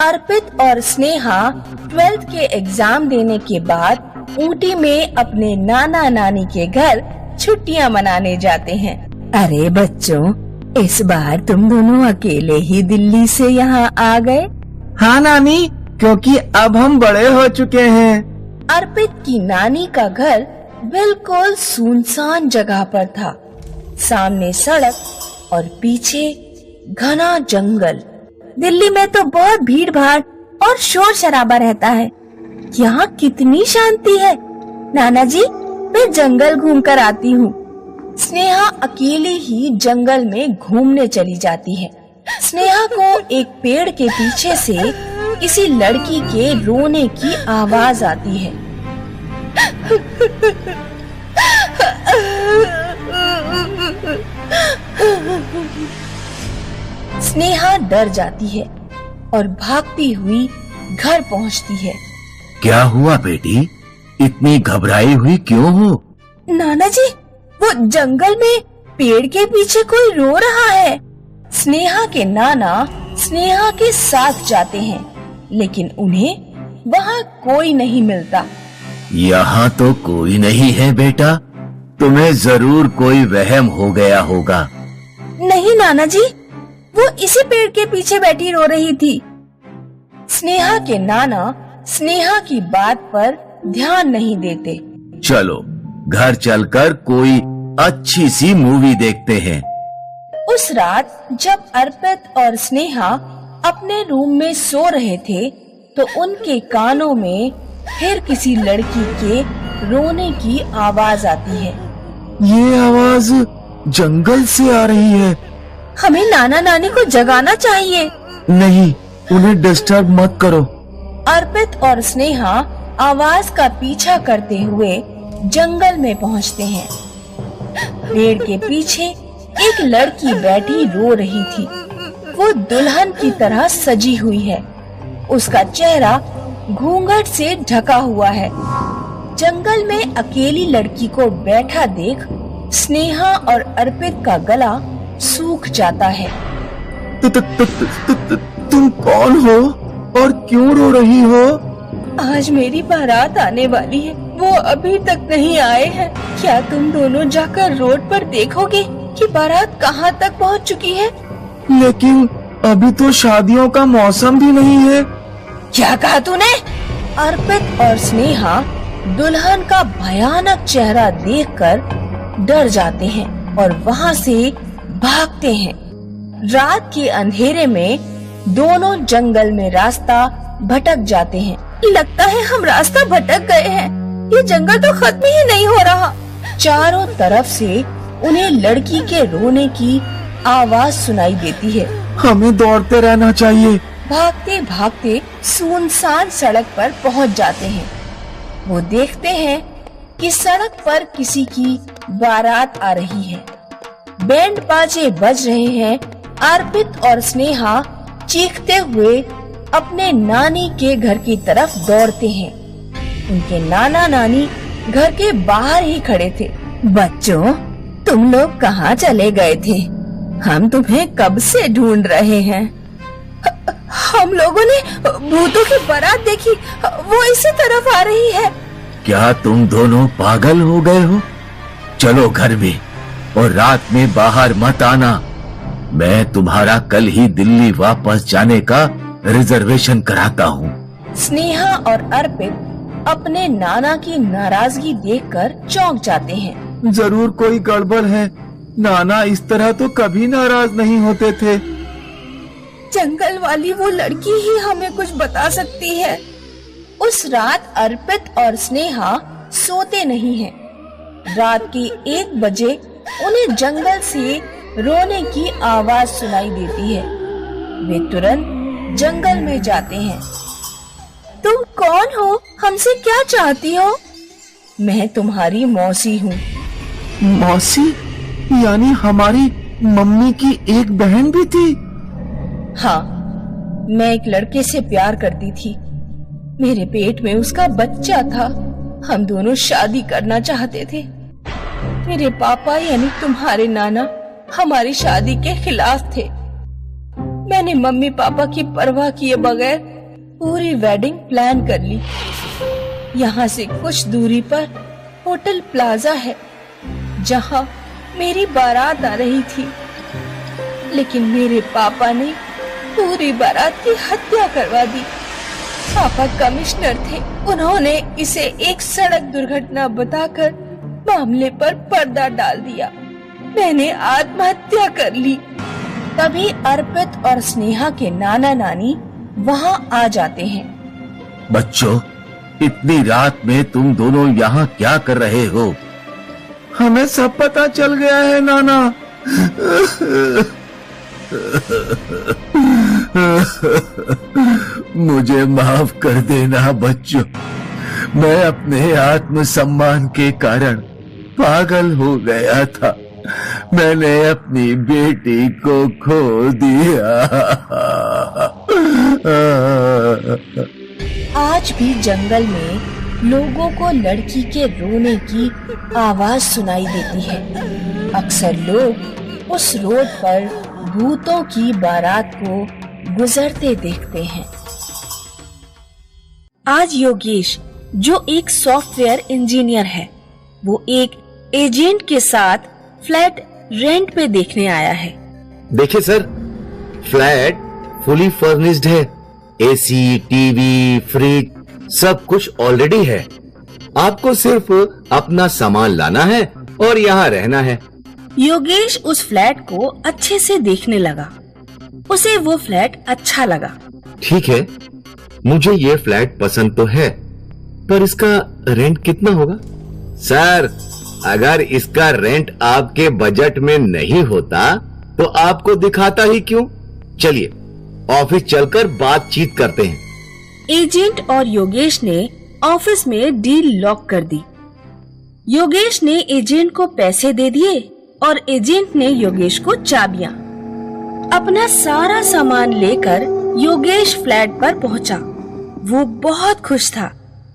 अर्पित और स्नेहा 12th के exam देने के बाद ऊटी में अपने नाना नानी के घर छुट्टियां मनाने जाते हैं। अरे बच्चों, इस बार तुम दोनों अकेले ही दिल्ली से यहाँ आ गए? हाँ नानी, क्योंकि अब हम बड़े हो चुके हैं। अर्पित की नानी का घर बिल्कुल सुनसान जगह पर था। सामने सड़क और पीछे घना जंगल। दिल्ली में तो बहुत भीड़ भाड़ और शोर शराबा रहता है, यहाँ कितनी शांति है। नाना जी, मैं जंगल घूम कर आती हूँ। स्नेहा अकेले ही जंगल में घूमने चली जाती है। स्नेहा को एक पेड़ के पीछे से किसी लड़की के रोने की आवाज आती है। स्नेहा डर जाती है और भागती हुई घर पहुंचती है। क्या हुआ बेटी, इतनी घबराई हुई क्यों हो? नाना जी, वो जंगल में पेड़ के पीछे कोई रो रहा है। स्नेहा के नाना स्नेहा के साथ जाते हैं, लेकिन उन्हें वहाँ कोई नहीं मिलता। यहाँ तो कोई नहीं है बेटा, तुम्हें जरूर कोई वहम हो गया होगा। नहीं नाना जी, वो इसी पेड़ के पीछे बैठी रो रही थी। स्नेहा के नाना स्नेहा की बात पर ध्यान नहीं देते। चलो घर चलकर कोई अच्छी सी मूवी देखते हैं। उस रात जब अर्पित और स्नेहा अपने रूम में सो रहे थे, तो उनके कानों में फिर किसी लड़की के रोने की आवाज आती है। ये आवाज जंगल से आ रही है। हमें नाना नानी को जगाना चाहिए। नहीं, उन्हें डिस्टर्ब मत करो। अर्पित और स्नेहा आवाज का पीछा करते हुए जंगल में पहुंचते हैं। पेड़ के पीछे एक लड़की बैठी रो रही थी। वो दुल्हन की तरह सजी हुई है। उसका चेहरा घूंघट से ढका हुआ है। जंगल में अकेली लड़की को बैठा देख स्नेहा और अर्पित का गला सूख जाता है। तुम कौन हो और क्यों रो रही हो? आज मेरी बारात आने वाली है, वो अभी तक नहीं आए हैं। क्या तुम दोनों जाकर रोड पर देखोगे कि बारात कहाँ तक पहुँच चुकी है? लेकिन अभी तो शादियों का मौसम भी नहीं है। क्या कहा तूने? अर्पित और स्नेहा दुल्हन का भयानक चेहरा देखकर डर जाते हैं और वहाँ से भागते हैं। रात के अंधेरे में दोनों जंगल में रास्ता भटक जाते हैं। लगता है हम रास्ता भटक गए हैं। ये जंगल तो खत्म ही नहीं हो रहा। चारों तरफ से उन्हें लड़की के रोने की आवाज सुनाई देती है। हमें दौड़ते रहना चाहिए। भागते भागते सुनसान सड़क पर पहुंच जाते हैं। वो देखते हैं कि सड़क पर किसी की बारात आ रही है। बैंड बाजे बज रहे हैं। अर्पित और स्नेहा चीखते हुए अपने नानी के घर की तरफ दौड़ते हैं। उनके नाना नानी घर के बाहर ही खड़े थे। बच्चों, तुम लोग कहाँ चले गए थे? हम तुम्हें कब से ढूंढ रहे हैं। हम लोगों ने भूतों की बारात देखी, वो इसी तरफ आ रही है। क्या तुम दोनों पागल हो गए हो? चलो घर में, और रात में बाहर मत आना। मैं तुम्हारा कल ही दिल्ली वापस जाने का रिजर्वेशन कराता हूँ। स्नेहा और अर्पित अपने नाना की नाराजगी देखकर चौंक जाते हैं। जरूर कोई गड़बड़ है। नाना इस तरह तो कभी नाराज नहीं होते थे। जंगल वाली वो लड़की ही हमें कुछ बता सकती है। उस रात अर्पित और स्नेहा सोते नहीं हैं। रात के 1 बजे उन्हें जंगल से रोने की आवाज सुनाई देती है। वे तुरंत जंगल में जाते हैं। तुम कौन हो? हमसे क्या चाहती हो? मैं तुम्हारी मौसी हूँ। मौसी? यानी हमारी मम्मी की एक बहन भी थी? हाँ, मैं एक लड़के से प्यार करती थी। मेरे पेट में उसका बच्चा था। हम दोनों शादी करना चाहते थे। मेरे पापा यानी तुम्हारे नाना हमारी शादी के खिलाफ थे। मैंने मम्मी पापा की परवाह किए बगैर पूरी वेडिंग प्लान कर ली। यहाँ से कुछ दूरी पर होटल प्लाजा है जहाँ मेरी बारात आ रही थी, लेकिन मेरे पापा ने पूरी बारात की हत्या करवा दी। पापा कमिश्नर थे, उन्होंने इसे एक सड़क दुर्घटना बताकर मामले पर पर्दा डाल दिया। मैंने आत्महत्या कर ली। तभी अर्पित और स्नेहा के नाना नानी वहाँ आ जाते हैं। बच्चों, इतनी रात में तुम दोनों यहाँ क्या कर रहे हो? हमें सब पता चल गया है नाना। मुझे माफ कर देना बच्चों, मैं अपने आत्मसम्मान के कारण पागल हो गया था। मैंने अपनी बेटी को खो दिया। आज भी जंगल में लोगों को लड़की के रोने की आवाज सुनाई देती है। अक्सर लोग उस रोड पर भूतों की बारात को गुजरते देखते हैं। आज योगेश, जो एक सॉफ्टवेयर इंजीनियर है, वो एक एजेंट के साथ फ्लैट रेंट पे देखने आया है। देखिए सर, फ्लैट फुली फर्निश्ड है। एसी, टीवी, फ्रिज सब कुछ ऑलरेडी है। आपको सिर्फ अपना सामान लाना है और यहाँ रहना है। योगेश उस फ्लैट को अच्छे से देखने लगा। उसे वो फ्लैट अच्छा लगा। ठीक है, मुझे ये फ्लैट पसंद तो है, पर इसका रेंट कितना होगा? सर, अगर इसका रेंट आपके बजट में नहीं होता तो आपको दिखाता ही क्यों? चलिए ऑफिस चलकर बातचीत करते हैं। एजेंट और योगेश ने ऑफिस में डील लॉक कर दी। योगेश ने एजेंट को पैसे दे दिए और एजेंट ने योगेश को चाबियां। अपना सारा सामान लेकर योगेश फ्लैट पर पहुंचा। वो बहुत खुश था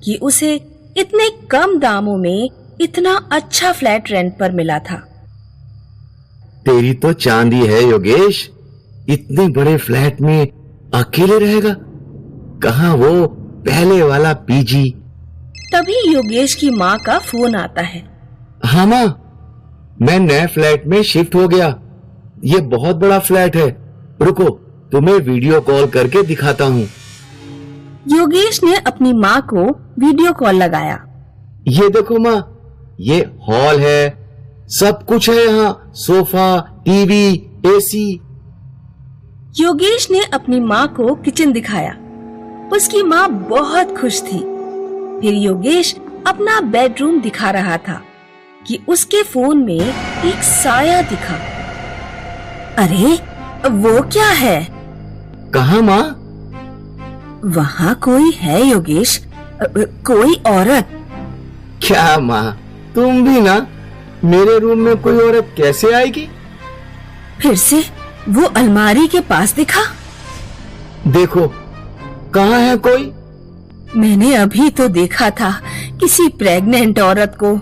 कि उसे इतने कम दामों में इतना अच्छा फ्लैट रेंट पर मिला था। तेरी तो चांदी है योगेश, इतने बड़े फ्लैट में अकेले रहेगा। कहाँ वो पहले वाला पीजी? तभी योगेश की माँ का फोन आता है। हाँ माँ, मैं नए फ्लैट में शिफ्ट हो गया। ये बहुत बड़ा फ्लैट है। रुको, तुम्हें वीडियो कॉल करके दिखाता हूँ। योगेश ने अपनी माँ को वीडियो कॉल लगाया। ये देखो माँ, ये हॉल है, सब कुछ है यहाँ, सोफा, टीवी, एसी। योगेश ने अपनी माँ को किचन दिखाया। उसकी माँ बहुत खुश थी। फिर योगेश अपना बेडरूम दिखा रहा था कि उसके फोन में एक साया दिखा। अरे, वो क्या है? कहाँ माँ? वहाँ कोई है योगेश, कोई औरत। क्या माँ, तुम भी ना? मेरे रूम में कोई औरत कैसे आएगी? फिर से वो अलमारी के पास दिखा। देखो, कहाँ है कोई? मैंने अभी तो देखा था किसी प्रेग्नेंट औरत को।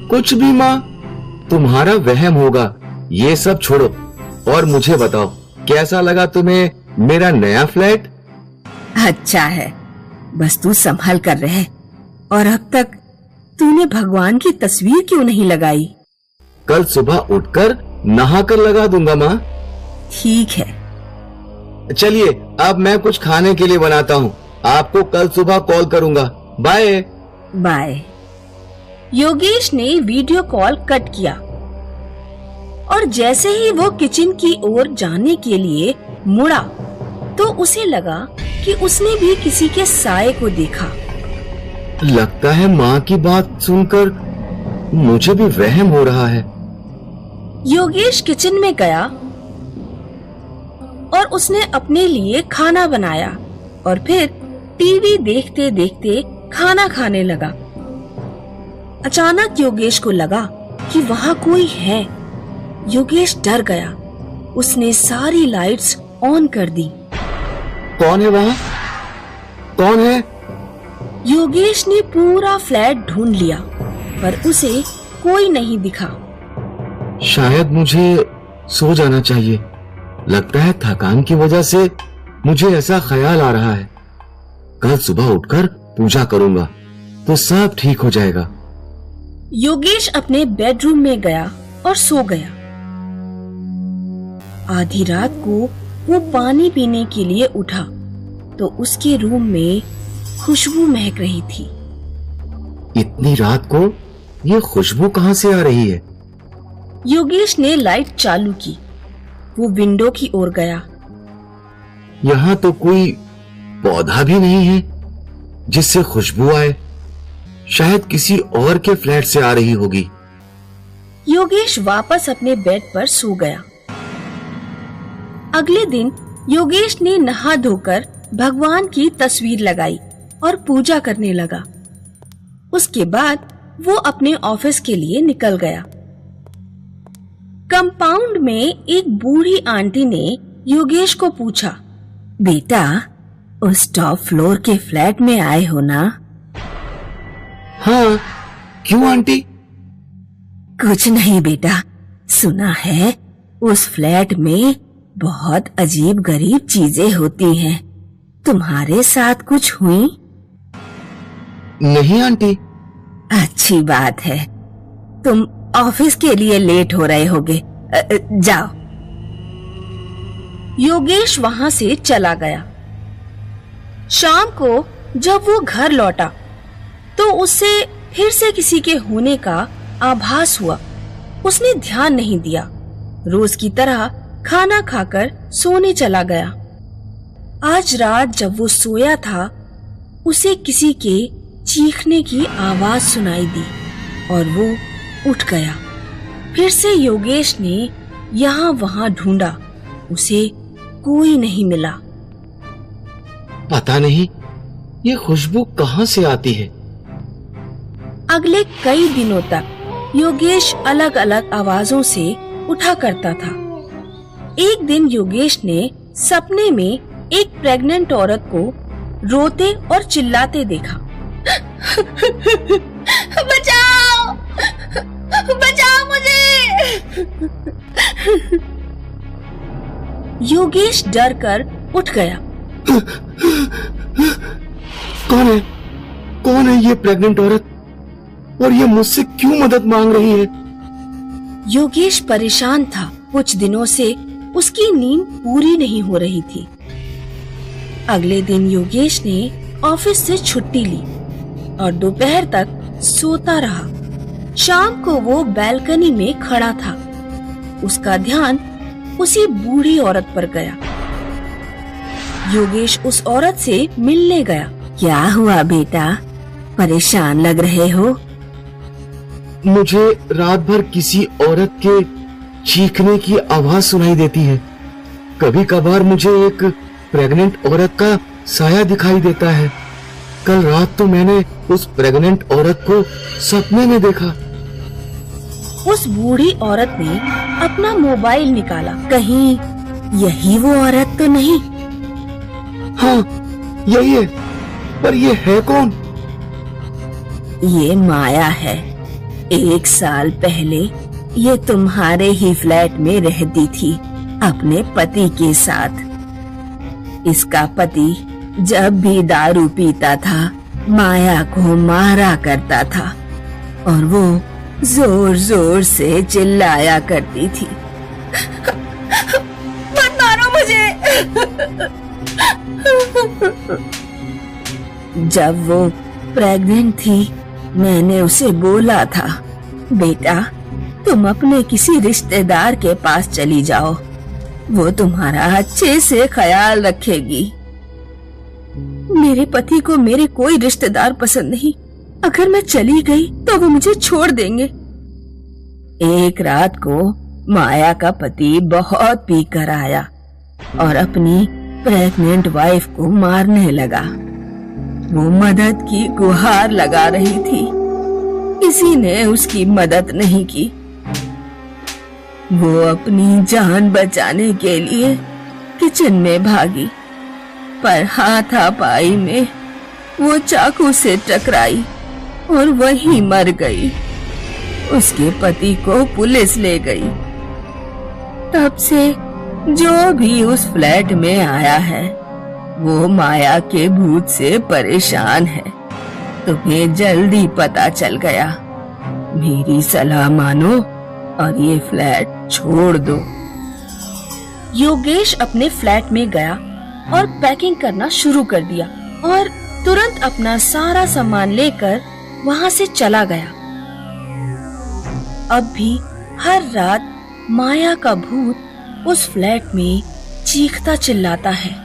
कुछ भी माँ, तुम्हारा वहम होगा। ये सब छोड़ो और मुझे बताओ, कैसा लगा तुम्हें मेरा नया फ्लैट? अच्छा है, बस तू संभल कर रहे। और अब तक तूने भगवान की तस्वीर क्यों नहीं लगाई? कल सुबह उठकर नहाकर लगा दूंगा माँ। ठीक है। चलिए, अब मैं कुछ खाने के लिए बनाता हूँ। आपको कल सुबह कॉल करूंगा। Bye bye. योगेश ने वीडियो कॉल कट किया और जैसे ही वो किचन की ओर जाने के लिए मुड़ा तो उसे लगा कि उसने भी किसी के साए को देखा। लगता है माँ की बात सुनकर मुझे भी वहम हो रहा है। योगेश किचन में गया और उसने अपने लिए खाना बनाया और फिर टीवी देखते देखते खाना खाने लगा। अचानक योगेश को लगा कि वहाँ कोई है। योगेश डर गया। उसने सारी लाइट्स ऑन कर दी। कौन है वहाँ? कौन है? योगेश ने पूरा फ्लैट ढूंढ लिया पर उसे कोई नहीं दिखा। शायद मुझे सो जाना चाहिए। लगता है थकान की वजह से मुझे ऐसा ख्याल आ रहा है। कल सुबह उठकर पूजा करूंगा तो सब ठीक हो जाएगा। योगेश अपने बेडरूम में गया और सो गया। आधी रात को वो पानी पीने के लिए उठा तो उसके रूम में खुशबू महक रही थी। इतनी रात को ये खुशबू कहाँ से आ रही है? योगेश ने लाइट चालू की। वो विंडो की ओर गया। यहाँ तो कोई पौधा भी नहीं है जिससे खुशबू आए। शायद किसी और के फ्लैट से आ रही होगी। योगेश वापस अपने बेड पर सो गया। अगले दिन योगेश ने नहा धोकर भगवान की तस्वीर लगाई और पूजा करने लगा। उसके बाद वो अपने ऑफिस के लिए निकल गया। कंपाउंड में एक बूढ़ी आंटी ने योगेश को पूछा, बेटा, उस टॉप फ्लोर के फ्लैट में आए हो ना? हाँ, क्यों आंटी? कुछ नहीं बेटा, सुना है उस फ्लैट में बहुत अजीब गरीब चीजें होती हैं। तुम्हारे साथ कुछ हुई? नहीं आंटी। अच्छी बात है। तुम ऑफिस के लिए लेट हो रहे होगे। जाओ। योगेश वहां से चला गया। शाम को जब वो घर लौटा तो उससे फिर से किसी के होने का आभास हुआ। उसने ध्यान नहीं दिया। रोज की तरह खाना खाकर सोने चला गया। आज रात जब वो सोया था, उसे किसी के चीखने की आवाज सुनाई दी और वो उठ गया। फिर से योगेश ने यहाँ वहाँ ढूंढा, उसे कोई नहीं मिला। पता नहीं ये खुशबू कहाँ से आती है। अगले कई दिनों तक योगेश अलग अलग आवाजों से उठा करता था। एक दिन योगेश ने सपने में एक प्रेग्नेंट औरत को रोते और चिल्लाते देखा। बचाओ! बचाओ मुझे! योगेश डर कर उठ गया। कौन है? कौन है ये प्रेग्नेंट औरत और ये मुझसे क्यों मदद मांग रही है? योगेश परेशान था। कुछ दिनों से उसकी नींद पूरी नहीं हो रही थी। अगले दिन योगेश ने ऑफिस से छुट्टी ली और दोपहर तक सोता रहा। शाम को वो बैल्कनी में खड़ा था। उसका ध्यान उसी बूढ़ी औरत पर गया। योगेश उस औरत से मिलने गया। क्या हुआ बेटा, परेशान लग रहे हो? मुझे रात भर किसी औरत के चीखने की आवाज सुनाई देती है। कभी कभार मुझे एक प्रेग्नेंट औरत का साया दिखाई देता है। कल रात तो मैंने उस प्रेग्नेंट औरत को सपने में देखा। उस बूढ़ी औरत ने अपना मोबाइल निकाला। कहीं यही वो औरत तो नहीं? हाँ, यही है। पर ये है कौन? ये माया है। 1 साल पहले ये तुम्हारे ही फ्लैट में रहती थी अपने पति के साथ। इसका पति जब भी दारू पीता था माया को मारा करता था और वो जोर जोर से चिल्लाया करती थी, मत मारो मुझे। जब वो प्रेग्नेंट थी मैंने उसे बोला था, बेटा तुम अपने किसी रिश्तेदार के पास चली जाओ, वो तुम्हारा अच्छे से ख्याल रखेगी। मेरे पति को मेरे कोई रिश्तेदार पसंद नहीं। अगर मैं चली गई तो वो मुझे छोड़ देंगे। एक रात को माया का पति बहुत पीकर आया और अपनी प्रेग्नेंट वाइफ को मारने लगा। वो मदद की गुहार लगा रही थी, किसी ने उसकी मदद नहीं की। वो अपनी जान बचाने के लिए किचन में भागी, पर हाथापाई में वो चाकू से टकराई और वहीं मर गई। उसके पति को पुलिस ले गई। तब से जो भी उस फ्लैट में आया है वो माया के भूत से परेशान है। तुम्हें जल्दी पता चल गया। मेरी सलाह मानो और ये फ्लैट छोड़ दो। योगेश अपने फ्लैट में गया और पैकिंग करना शुरू कर दिया और तुरंत अपना सारा सामान लेकर वहां से चला गया। अब भी हर रात माया का भूत उस फ्लैट में चीखता चिल्लाता है।